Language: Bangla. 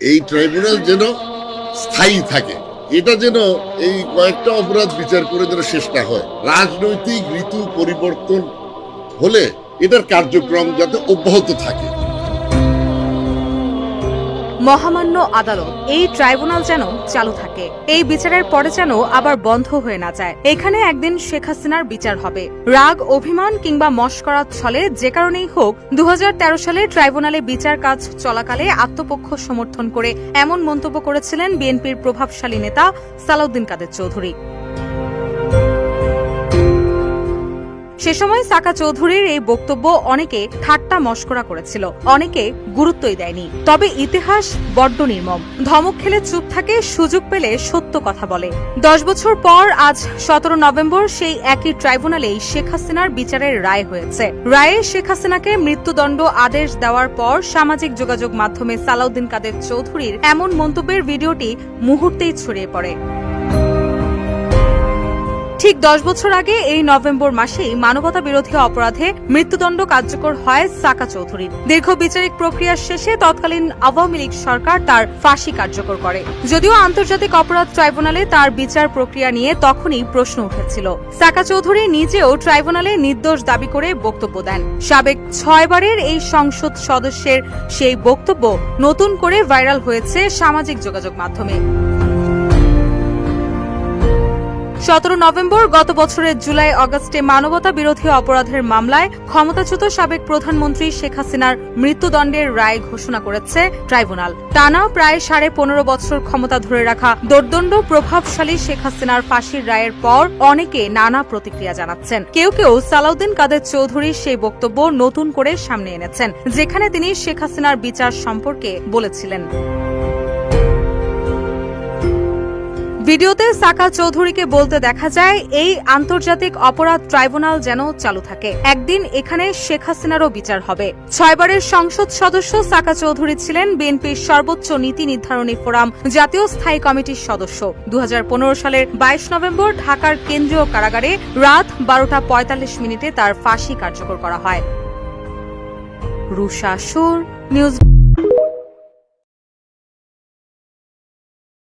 এই ট্রাইব্যুনাল যেন স্থায়ী থাকে, এটা যেন এই কয়েকটা অপরাধ বিচার করে যেন শেষ না হয়। রাজনৈতিক ঋতু পরিবর্তন হলে এটার কার্যক্রম যাতে অব্যাহত থাকে। মহামান্য আদালত এই ট্রাইব্যুনাল যেন চালু থাকে, এই বিচারের পরে যেন আবার বন্ধ হয়ে না যায়। এখানে একদিন শেখ হাসিনার বিচার হবে। রাগ, অভিমান কিংবা মশকরার ছলে যে কারণেই হোক 2013 সালে ট্রাইব্যুনালে বিচার কাজ চলাকালে আত্মপক্ষ সমর্থন করে এমন মন্তব্য করেছিলেন বিএনপির প্রভাবশালী নেতা সালাউদ্দিন কাদের চৌধুরী। সে সময় সাকা চৌধুরীর এই বক্তব্য অনেকে ঠাট্টা মশকরা করেছিল, অনেকে গুরুত্বই দেয়নি। তবে ইতিহাস বড্ড নির্মম। ধমক খেলে চুপ থাকে, সুযোগ পেলে সত্য কথা বলে। 10 বছর পর আজ 17 নভেম্বর সেই একই ট্রাইব্যুনালেই শেখ হাসিনার বিচারের রায় হয়েছে। রায়ে শেখ হাসিনাকে মৃত্যুদণ্ড আদেশ দেওয়ার পর সামাজিক যোগাযোগ মাধ্যমে সালাউদ্দিন কাদের চৌধুরীর এমন মন্তব্যের ভিডিওটি মুহূর্তেই ছড়িয়ে পড়ে। ঠিক 10 বছর আগে এই নভেম্বর মাসেই মানবতা বিরোধী অপরাধে মৃত্যুদণ্ড কার্যকর হয় সাকা চৌধুরীর। দীর্ঘ বিচারিক প্রক্রিয়ার শেষে তৎকালীন আওয়ামী লীগ সরকার তার ফাঁসি কার্যকর করে। যদিও আন্তর্জাতিক অপরাধ ট্রাইব্যুনালে তার বিচার প্রক্রিয়া নিয়ে তখনই প্রশ্ন উঠেছিল। সাকা চৌধুরী নিজেও ট্রাইব্যুনালে নির্দোষ দাবি করে বক্তব্য দেন। সাবেক 6 বারের এই সংসদ সদস্যের সেই বক্তব্য নতুন করে ভাইরাল হয়েছে সামাজিক যোগাযোগ মাধ্যমে। 17 নভেম্বর গত বছরের জুলাই আগস্টে মানবতা বিরোধী অপরাধের মামলায় ক্ষমতাচ্যুত সাবেক প্রধানমন্ত্রী শেখ হাসিনার মৃত্যুদণ্ডের রায় ঘোষণা করেছে ট্রাইব্যুনাল। টানা প্রায় 15.5 বছর ক্ষমতা ধরে রাখা দোর্দণ্ড প্রভাবশালী শেখ হাসিনার ফাঁসির রায়ের পর অনেকে নানা প্রতিক্রিয়া জানাচ্ছেন। কেউ কেউ সালাউদ্দিন কাদের চৌধুরীর সেই বক্তব্য নতুন করে সামনে এনেছেন, যেখানে তিনি শেখ হাসিনার বিচার সম্পর্কে বলেছিলেন। ভিডিওতে সাকা চৌধুরীকে বলতে দেখা যায়, এই আন্তর্জাতিক অপরাধ ট্রাইব্যুনাল যেন চালু থাকে, একদিন এখানে শেখ হাসিনারও বিচার হবে। 6 বারের সংসদ সদস্য সাকা চৌধুরী ছিলেন বিএনপির সর্বোচ্চ নীতি নির্ধারণী ফোরাম জাতীয় স্থায়ী কমিটির সদস্য। 2015 সালের 22 নভেম্বর ঢাকার কেন্দ্রীয় কারাগারে রাত 12:45 তার ফাঁসি কার্যকর করা হয়। রুশা সুর, নিউজ।